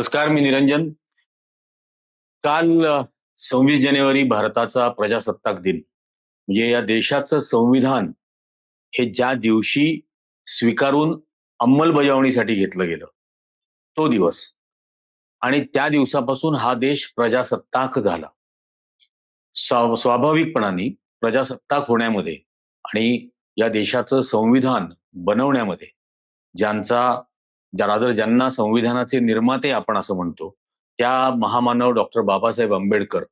नमस्कार, मी निरंजन. काल 26 जानेवारी भारताचा प्रजासत्ताक दिन म्हणजे या देशाचं संविधान हे ज्या दिवशी स्वीकारून अंमलबजावणीसाठी घेतलं गेलं तो दिवस. आणि त्या दिवसापासून हा देश प्रजासत्ताक झाला. स्वाभाविकपणाने प्रजासत्ताक होण्यामध्ये आणि या देशाचं संविधान बनवण्यामध्ये ज्यांना संविधानाचे निर्माते आपण असं म्हणतो त्या महामानव डॉक्टर बाबासाहेब आंबेडकर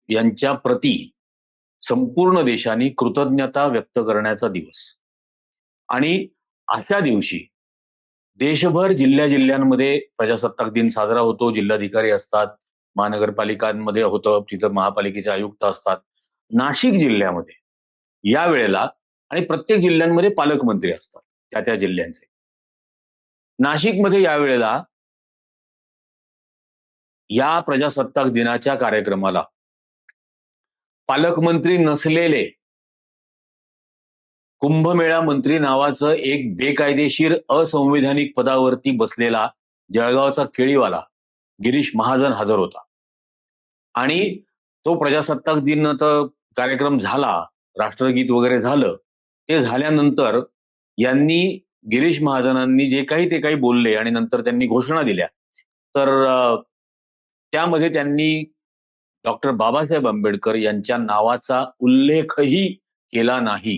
यांच्या प्रती संपूर्ण देशाने कृतज्ञता व्यक्त करण्याचा दिवस. आणि अशा दिवशी देशभर जिल्ह्यांमध्ये प्रजासत्ताक दिन साजरा होतो. जिल्हाधिकारी असतात, महानगरपालिकांमध्ये होतं, तिथं महापालिकेचे आयुक्त असतात. नाशिक जिल्ह्यामध्ये या वेळेला आणि प्रत्येक जिल्ह्यांमध्ये पालकमंत्री असतात त्या त्या जिल्ह्यांचे. नाशिकमध्ये या वेळेला या प्रजासत्ताक दिनाच्या कार्यक्रमाला पालकमंत्री नसलेले कुंभमेळा मंत्री नावाचं एक बेकायदेशीर असंवैधानिक पदावरती बसलेला जळगावचा केळीवाला गिरीश महाजन हजर होता. आणि तो प्रजासत्ताक दिनाचा कार्यक्रम झाला, राष्ट्रगीत वगैरे झालं. ते झाल्यानंतर गिरीश महाजनांनी जे काही ते काही बोलले आणि नंतर त्यांनी घोषणा दिल्या. तर त्यामध्ये त्यांनी डॉक्टर बाबासाहेब आंबेडकर यांच्या नावाचा उल्लेखही केला नाही.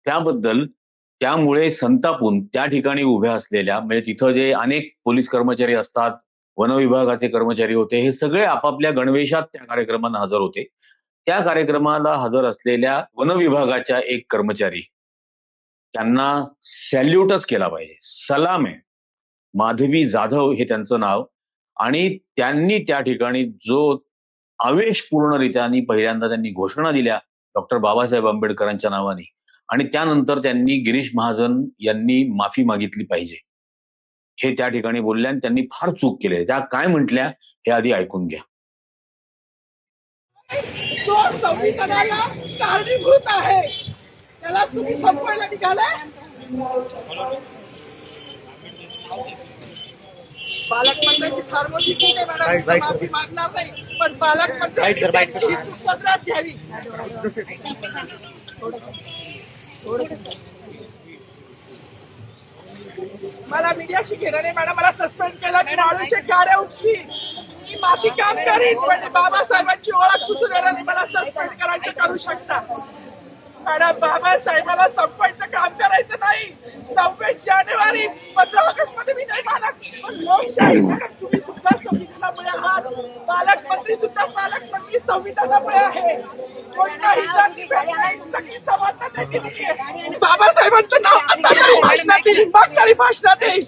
त्यामुळे संतापून त्या ठिकाणी उभ्या असलेल्या म्हणजे तिथं जे अनेक पोलीस कर्मचारी असतात, वन विभागाचे कर्मचारी होते, हे सगळे आपापल्या गणवेशात त्या कार्यक्रमाला हजर होते. त्या कार्यक्रमाला हजर असलेल्या वन विभागाच्या एक कर्मचारी त्यांना सॅल्यूटच केला पाहिजे, सलाम आहे. माधवी जाधव हे त्यांचं नाव. आणि त्यांनी त्या ठिकाणी जो आवेशपूर्णरित्या पहिल्यांदा त्यांनी घोषणा दिल्या डॉक्टर बाबासाहेब आंबेडकरांच्या नावाने, आणि त्यानंतर त्यांनी गिरीश महाजन यांनी माफी मागितली पाहिजे हे त्या ठिकाणी बोलल्या. आणि त्यांनी फार चूक केली. त्या काय म्हटल्या हे आधी ऐकून घ्या. तो संविधानाला कारणीभूत आहे, त्याला तुम्ही संपवायला निघालाय. पालकमंत्र्यांची फार मोठी चूक आहे मॅडम, माफी मागणार नाही, पण पालकमंत्र्यांची पदरात घ्यावी. मला मीडियाशी घेणं नाही मॅडम, मला सस्पेंड केलं, मी वाळूचे गाड्या उपसी, मी माती काम करीन, पण बाबासाहेबांची ओळख पुसून येणार, मला सस्पेंड करायचं करू शकता मॅडम. बाबासाहेबाला संपवायचं काम करायचं नाही. 26 जानेवारी 15 ऑगस्ट मध्ये मी नाही मानत, पण लोकशाही तुम्ही सुद्धा संविधानामुळे आहात, पालकमंत्री सुद्धा पालकमंत्री संविधानामुळे आहे. कोणताही जातीभेद नाही, सगळी समानता त्यांनी दिली आहे. बाबासाहेबांचं नाव आता तरी भाषणात येईल, मग तरी भाषणात येईल.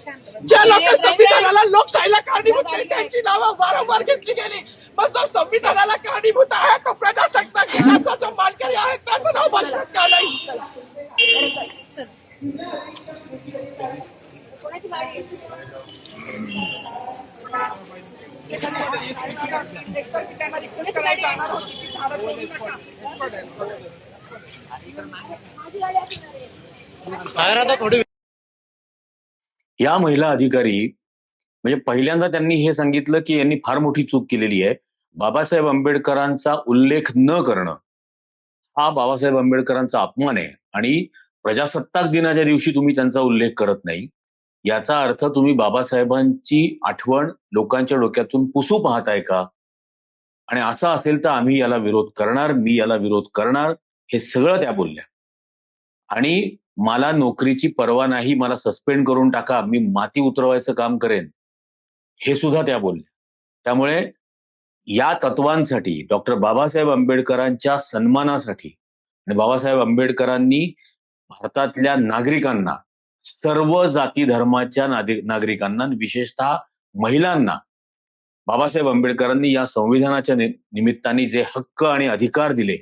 ज्या लोक संविधानाला लोकशाहीला कारणीभूत नाही त्यांची नावं वारंवार घेतली गेली, पण जो संविधानाला कारणीभूत आहे तो प्रजासत्ताक दिनाचा जो मानकरी आहे त्याचं नाव भाषणात का नाही. या महिला अधिकारी म्हणजे पहिल्यांदा त्यांनी हे सांगितलं की यांनी फार मोठी चूक केलेली आहे. बाबासाहेब आंबेडकरांचा उल्लेख न करणं हा बाबासाहेब आंबेडकरांचा अपमान आहे, आणि प्रजासत्ताक दिनाच्या दिवशी तुम्ही त्यांचा उल्लेख करत नाही, याचा अर्थ तुम्ही बाबासाहेबांची आठवण लोकांच्या डोक्यातून पुसू पाहताय का? आणि असं असेल तर आम्ही याला विरोध करणार, मी याला विरोध करणार, हे सगळं त्या बोलल्या. आणि मला नोकरीची पर्वा नाही, मला सस्पेंड करून टाका, मी माती उतरवायचं काम करेन, हे सुद्धा त्या बोलल्या. त्यामुळे या तत्वांसाठी, डॉक्टर बाबासाहेब आंबेडकरांच्या सन्मानासाठी, आणि बाबासाहेब आंबेडकरांनी भारतातल्या नागरिकांना, सर्व जाती धर्माच्या नागरिकांना, विशेषतः महिलांना बाबासाहेब आंबेडकरांनी या संविधानाच्या निमित्ताने जे हक्क आणि अधिकार दिले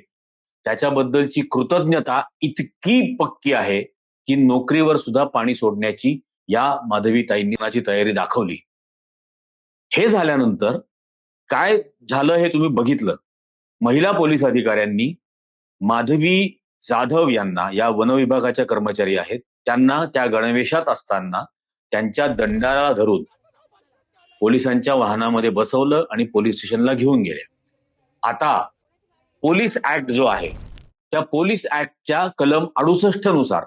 त्याच्याबद्दलची कृतज्ञता इतकी पक्की आहे की नोकरीवर सुद्धा पाणी सोडण्याची या माधवीताईंनी तयारी दाखवली. हे झाल्यानंतर काय झालं हे तुम्ही बघितलं. महिला पोलीस अधिकाऱ्यांनी माधवी जाधव यांना, या वन विभागाच्या कर्मचारी आहेत, त्यांना त्या गणवेशात असताना त्यांच्या दंडाला धरून पोलिसांच्या वाहनामध्ये बसवलं आणि पोलीस स्टेशनला घेऊन गेले. आता पोलीस ऍक्ट जो आहे त्या पोलीस ऍक्टच्या कलम 68 नुसार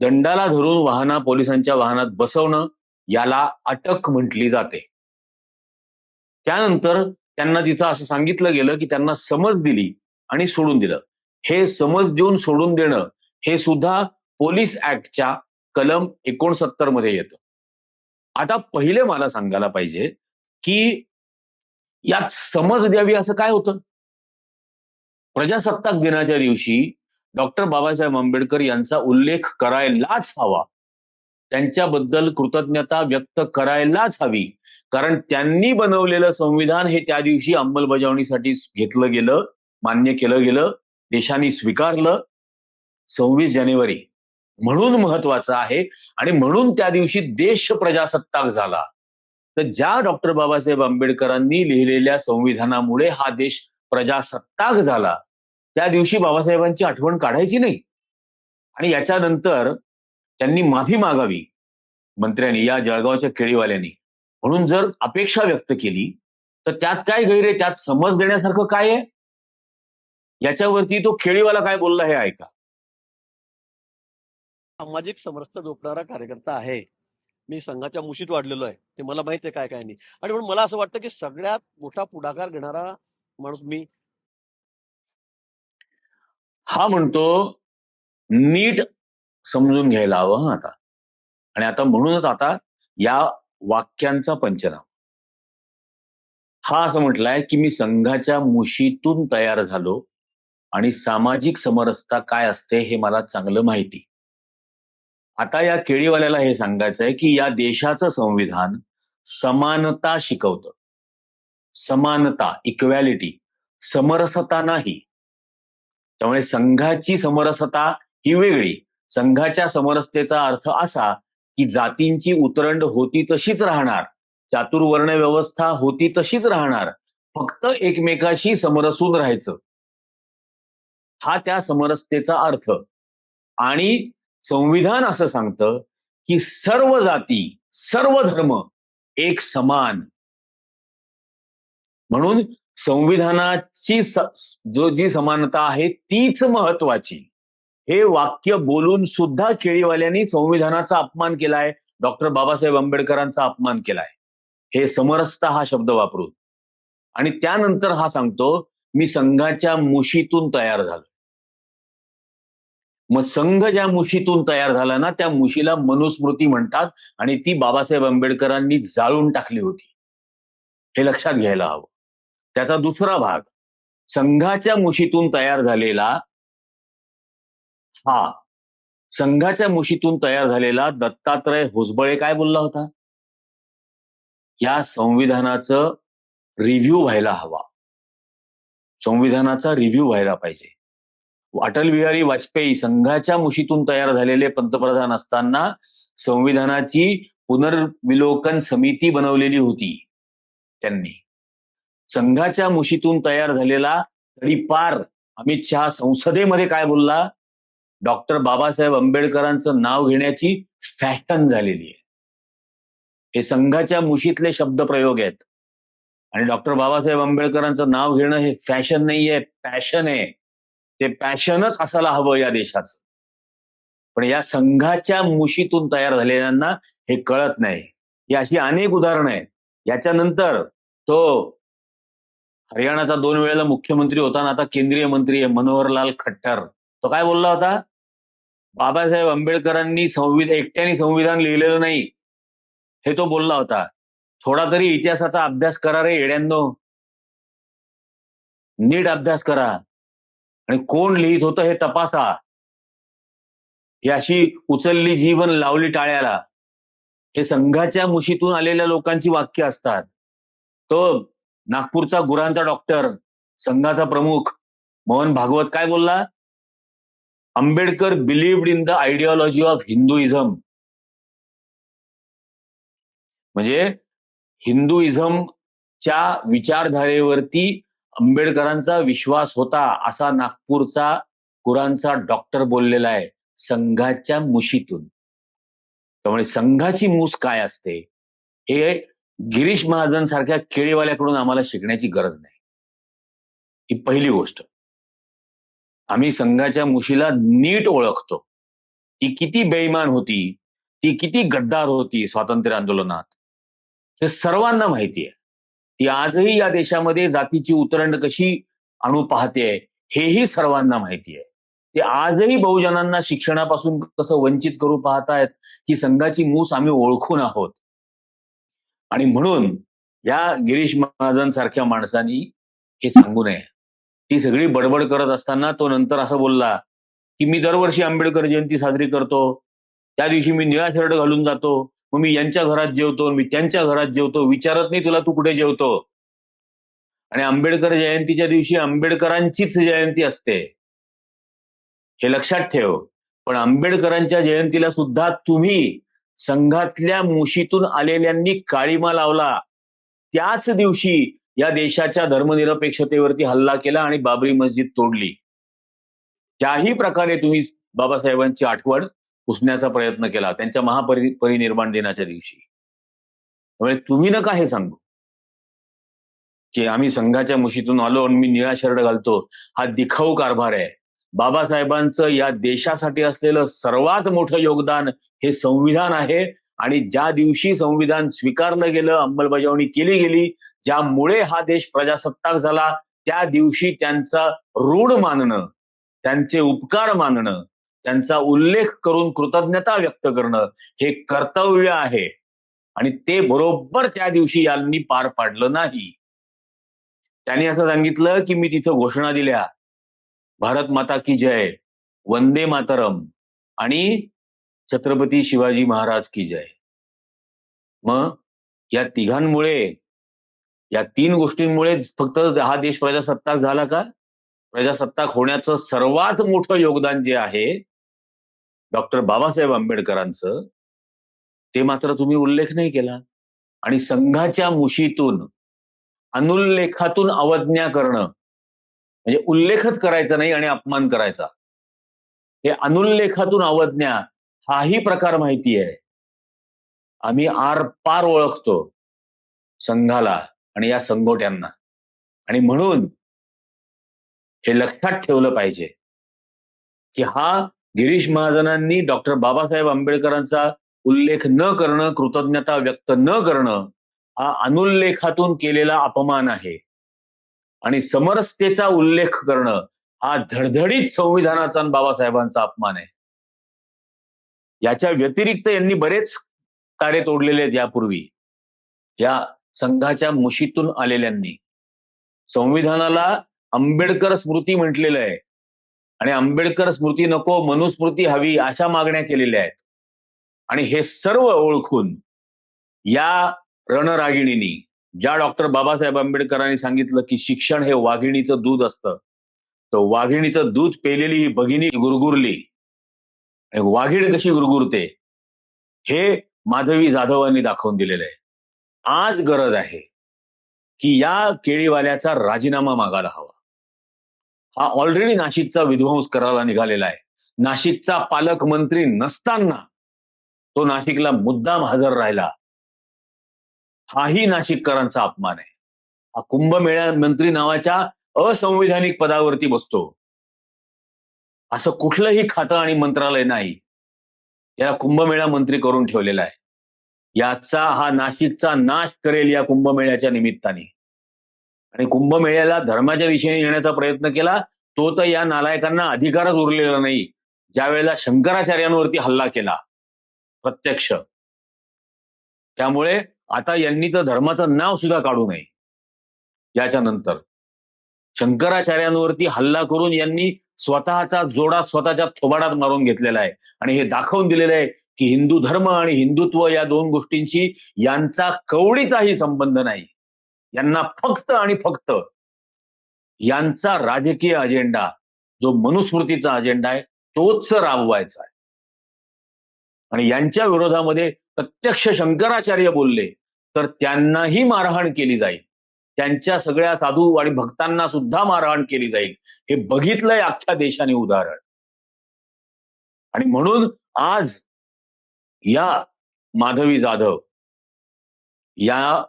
दंडाला धरून पोलिसांच्या वाहनात बसवणं याला अटक म्हटली जाते. त्यानंतर त्यांना तिथं असं सांगितलं गेलं की त्यांना समज दिली आणि सोडून दिलं. हे समज देऊन सोडून देणं हे सुद्धा पोलीस ऍक्टच्या कलम 69 मध्ये येतं. आता पहिले मला सांगायला पाहिजे की यात समज द्यावी असं काय होतं? प्रजासत्ताक दिनाच्या दिवशी डॉक्टर बाबासाहेब आंबेडकर यांचा उल्लेख करायलाच हवा. त्यांच्याबद्दल कृतज्ञता व्यक्त करायलाच हवी. कारण त्यांनी बनवलेलं संविधान हे त्या दिवशी अंमलबजावणीसाठी घेतलं गेलं, मान्य केलं गेलं, देशाने स्वीकारलं. 26 जानेवारी म्हणून महत्वाचं आहे आणि म्हणून त्या दिवशी देश प्रजासत्ताक झाला. तर ज्या डॉक्टर बाबासाहेब आंबेडकरांनी लिहिलेल्या संविधानामुळे हा देश प्रजासत्ताक झाला, त्या दिवशी बाबासाहेबांची आठवण काढायची नाही. आणि याच्यानंतर त्यांनी माफी मागावी मंत्र्यांनी, या जळगावच्या केळीवाल्यांनी, म्हणून जर अपेक्षा व्यक्त केली तर त्यात काय गैर आहे? त्यात समज देण्यासारखं काय आहे? याच्यावरती तो केळीवाला काय बोलला हे ऐका. सामाजिक समरसता जोपणारा कार्यकर्ता आहे. मी संघाच्या मुशीत वाढलेलो आहे, ते मला माहित आहे काय काय नाही. आणि म्हणून मला असं वाटतं की सगळ्यात मोठा पुढाकार घेणारा माणूस मी. हा म्हणतो नीट समजून घ्यायला हवं आता. आणि आता म्हणूनच आता या वाक्यांचा पंचनामा. हा असं म्हटलाय की मी संघाच्या मुशीतून तयार झालो आणि सामाजिक समरसता काय असते हे मला चांगलं माहिती. आता या केळीवाल्याला हे सांगायचंय की या देशाचं संविधान समानता शिकवतं. समानता, इक्वॅलिटी, समरसता नाही. त्यामुळे संघाची समरसता ही वेगळी. संघाच्या समरसतेचा अर्थ असा की जातींची उतरंड होती तशीच राहणार, चातुर्वर्ण व्यवस्था होती तशीच राहणार, फक्त एकमेकाशी समरसून राहायचं. हा त्या समरसतेचा अर्थ. आणि संविधान असं सांगतं की सर्व जाती, सर्व धर्म एक समान. म्हणून संविधानाची जी समानता आहे तीच महत्वाची. हे वाक्य बोलून सुद्धा केळीवाल्यांनी संविधानाचा अपमान केलाय, डॉक्टर बाबासाहेब आंबेडकरांचा अपमान केलाय, हे समरसता हा शब्द वापरून. आणि त्यानंतर हा सांगतो मी संघाच्या मुशीतून तयार झालो. मग संघ ज्या मुशीतून तयार झाला ना, त्या मुशीला मनुस्मृती म्हणतात आणि ती बाबासाहेब आंबेडकरांनी जाळून टाकली होती. हे लक्षात घ्यायला हवं. त्याचा दुसरा भाग, संघाच्या मुशीतून तयार झालेला हा संघाच्या मुशीतून तयार झालेला दत्तात्रय होसबळे काय बोलला होता? या संविधानाचं रिव्ह्यू व्हायला हवा. संविधानाचा रिव्ह्यू व्हायला पाहिजे. अटल बिहारी वाजपेयी संघाच्या मुशीतून तयार झालेले पंतप्रधान असताना संविधानाची पुनर्विलोकन समिती बनवलेली होती त्यांनी. संघाच्या मुशीतून तयार झालेला तडीपार अमित शहा संसदेमध्ये काय बोलला? डॉक्टर बाबासाहेब आंबेडकरांचं नाव घेण्याची फॅशन झालेली आहे. हे संघाच्या मुशीतले शब्दप्रयोग आहेत. आणि डॉक्टर बाबासाहेब आंबेडकरांचं नाव घेणं हे फॅशन नाहीये, पॅशन आहे. ते पॅशनच असायला हवं या देशाचं. पण या संघाच्या मुशीतून तयार झालेल्यांना हे कळत नाही. ही अशी अनेक उदाहरणं आहेत. याच्यानंतर तो हरियाणाचा 2 वेळेला मुख्यमंत्री होता ना, आता केंद्रीय मंत्री आहे मनोहरलाल खट्टर. तो काय बोलला होता? बाबासाहेब आंबेडकरांनी एकट्याने संविधान लिहिलेलं नाही, हे तो बोलला होता. थोडा तरी इतिहासाचा अभ्यास करा रे येड्यांनो. नीट अभ्यास करा आणि कोण लिहित होतं हे तपासा. ही अशी उचलली जीवन लावली टाळ्याला, हे संघाच्या मुशीतून आलेल्या लोकांची वाक्य असतात. तो नागपूरचा गुरांचा डॉक्टर, संघाचा प्रमुख मोहन भागवत काय बोलला? Ambedkar believed in the ideology of Hinduism. म्हणजे हिंदुइझमच्या विचारधारेवरती आंबेडकरांचा विश्वास होता, असा नागपूरचा गुरांचा डॉक्टर बोललेला आहे संघाच्या मुशीतून. त्यामुळे संघाची मूस काय असते हे गिरीश महाजन सारख्या केळीवाल्याकडून आम्हाला शिकण्याची गरज नाही. ही पहिली गोष्ट. आम्ही संघाच्या मुशीला नीट ओळखतो. ती किती बेईमान होती, ती किती गद्दार होती स्वातंत्र्य आंदोलनात, हे सर्वांना माहिती आहे. ती आजही या देशामध्ये जातीची उतरंड कशी आणू पाहते हेही सर्वांना माहिती आहे. ते आजही बहुजनांना शिक्षणापासून कसं वंचित करू पाहतायत ही संघाची मूस आम्ही ओळखून आहोत. आणि म्हणून या गिरीश महाजन सारख्या माणसांनी हे सांगू नये. ती सगळी बडबड करत असताना तो नंतर असं बोलला की मी दरवर्षी आंबेडकर जयंती साजरी करतो, त्या दिवशी मी निळा शर्ट घालून जातो, मग मी यांच्या घरात जेवतो, मी त्यांच्या घरात जेवतो, विचारत नाही तुला तू कुठे जेवतो. आणि आंबेडकर जयंतीच्या दिवशी आंबेडकरांचीच जयंती असते, हे लक्षात ठेव. पण आंबेडकरांच्या जयंतीला सुद्धा तुम्ही संघातल्या मुशीतून आलेल्यांनी काळीमा लावला. त्याच दिवशी या देशाच्या धर्मनिरपेक्षतेवरती हल्ला केला आणि बाबरी मस्जिद तोडली. त्याही प्रकारे तुम्ही बाबासाहेबांची आठवण पुसण्याचा प्रयत्न केला त्यांच्या महापरिनिर्वाण दिनाच्या दिवशी. त्यामुळे तुम्ही नका हे सांगू की आम्ही संघाच्या मुशीतून आलो आणि मी निळा शर्ट घालतो. हा दिखाऊ कारभार आहे. बाबासाहेबांचं या देशासाठी असलेलं सर्वात मोठं योगदान हे संविधान आहे. आणि ज्या दिवशी संविधान स्वीकारलं गेलं, अंमलबजावणी केली गेली, ज्यामुळे हा देश प्रजासत्ताक झाला, त्या दिवशी त्यांचा ऋण मानणं, त्यांचे उपकार मानणं, त्यांचा उल्लेख करून कृतज्ञता व्यक्त करणं हे कर्तव्य आहे. आणि ते बरोबर त्या दिवशी यांनी पार पाडलं नाही. त्यांनी असं सांगितलं की मी तिथं घोषणा दिल्या, भारत माता की जय, वंदे मातरम आणि छत्रपती शिवाजी महाराज की जय. मग या तिघांमुळे, या तीन गोष्टींमुळे फक्त हा देश प्रजासत्ताक झाला का? प्रजासत्ताक होण्याचं सर्वात मोठं योगदान जे आहे डॉक्टर बाबासाहेब आंबेडकरांचं, ते मात्र तुम्ही उल्लेख नाही केला. आणि संघाच्या मुशीतून अनुल्लेखातून अवज्ञा करणं म्हणजे उल्लेखच करायचा नाही आणि अपमान करायचा, हे अनुल्लेखातून अवज्ञा हाही प्रकार माहिती आहे. आम्ही आरपार ओळखतो संघाला आणि या संघोट्यांना. आणि म्हणून हे लक्षात ठेवलं पाहिजे की हा गिरीश महाजनांनी डॉक्टर बाबासाहेब आंबेडकरांचा उल्लेख न करणं, कृतज्ञता व्यक्त न करणं, हा अनुल्लेखातून केलेला अपमान आहे. आणि समरसतेचा उल्लेख करणं हा धडधडीत संविधानाचा आणि बाबासाहेबांचा अपमान आहे. याच्या व्यतिरिक्त यांनी बरेच तारे तोडलेले आहेत यापूर्वी. या संघाच्या मुशीतून आलेल्यांनी संविधानाला आंबेडकर स्मृती म्हटलेलं आहे आणि आंबेडकर स्मृती नको, मनुस्मृती हवी अशा मागण्या केलेल्या आहेत. आणि हे सर्व ओळखून या रणरागिणींनी, ज्या डॉक्टर बाबासाहेब आंबेडकरांनी सांगितलं की शिक्षण हे वाघिणीचं दूध असतं, तर वाघिणीचं दूध पेलेली ही भगिनी गुरगुरली. वाघीण कशी गुरगुरते हे माधवी जाधवांनी दाखवून दिलेलं आहे. आज गरज आहे की या केळीवाल्याचा राजीनामा मागायला हवा. हा ऑलरेडी नाशिकचा विध्वंस करायला निघालेला आहे. नाशिकचा पालकमंत्री नसताना तो नाशिकला मुद्दाम हजर राहिला, हाही नाशिककरांचा अपमान आहे. हा कुंभमेळा मंत्री नावाच्या असंवैधानिक पदावरती बसतो. असं कुठलंही खातं आणि मंत्रालय नाही. याला कुंभमेळा मंत्री करून ठेवलेला आहे. याचा हा नाशिकचा नाश करेल या कुंभमेळ्याच्या निमित्ताने. आणि कुंभमेळ्याला धर्माच्या दिशेने येण्याचा प्रयत्न केला तो तर या नालायकांना अधिकारच उरलेला नाही, ज्या वेळेला शंकराचार्यांवरती हल्ला केला प्रत्यक्ष. त्यामुळे आता यांनी तर धर्माचं नाव सुद्धा काढू नये. याच्या नंतर शंकराचार्यांवरती हल्ला करून यांनी स्वतःचा जोडा स्वतःच्या थोबाडात मारून घेतलेला आहे. आणि हे दाखवून दिलेलं आहे की हिंदू धर्म आणि हिंदुत्व या दोन गोष्टींशी यांचा कवडीचाही संबंध नाही. यांना फक्त आणि फक्त यांचा राजकीय अजेंडा, जो मनुस्मृतीचा अजेंडा आहे, तोच राबवायचा आहे. आणि यांच्या विरोधामध्ये प्रत्यक्ष शंकराचार्य बोलले तर त्यांनाही मारहाण केली जाईल. त्यांच्या सगळ्या साधू आणि भक्तांना सुद्धा मारहाण केली जाईल. हे बघितलंय अख्ख्या देशाने उदाहरण. आणि म्हणून आज या माधवी जाधव या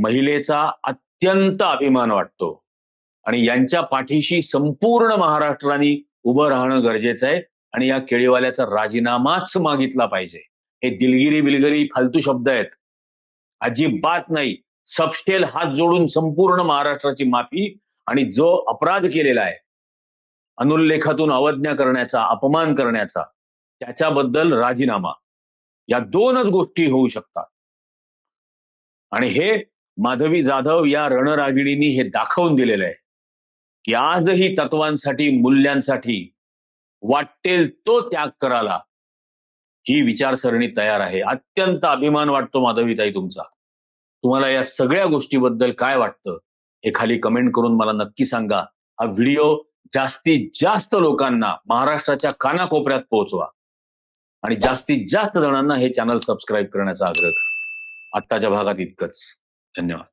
महिलेचा अत्यंत अभिमान वाटतो आणि यांच्या पाठीशी संपूर्ण महाराष्ट्राने उभं राहणं गरजेचं आहे आणि या केळीवाल्याचा राजीनामाच मागितला पाहिजे. हे दिलगिरी बिलगिरी फालतू शब्द आहेत, अजिबात नाही. सबस्टेल हात जोडून संपूर्ण महाराष्ट्राची माफी आणि जो अपराध केलेला आहे अनुल्लेखातून अवज्ञा करण्याचा, अपमान करण्याचा, त्याच्याबद्दल राजीनामा, या दोनच गोष्टी होऊ शकतात. आणि हे माधवी जाधव या रणरागिणींनी हे दाखवून दिलेलं आहे की आजही तत्वांसाठी, मूल्यांसाठी वाटेल तो त्याग करायला ही विचारसरणी तयार आहे. अत्यंत अभिमान वाटतो माधवीताई तुमचा. तुम्हाला या सगळ्या गोष्टीबद्दल काय वाटतं हे खाली कमेंट करून मला नक्की सांगा. हा व्हिडिओ जास्तीत जास्त लोकांना महाराष्ट्राच्या कानाकोपऱ्यात पोहोचवा आणि जास्तीत जास्त जणांना हे चॅनल सबस्क्राईब करण्याचा आग्रह करा. आत्ताच्या भागात इतकंच. धन्यवाद.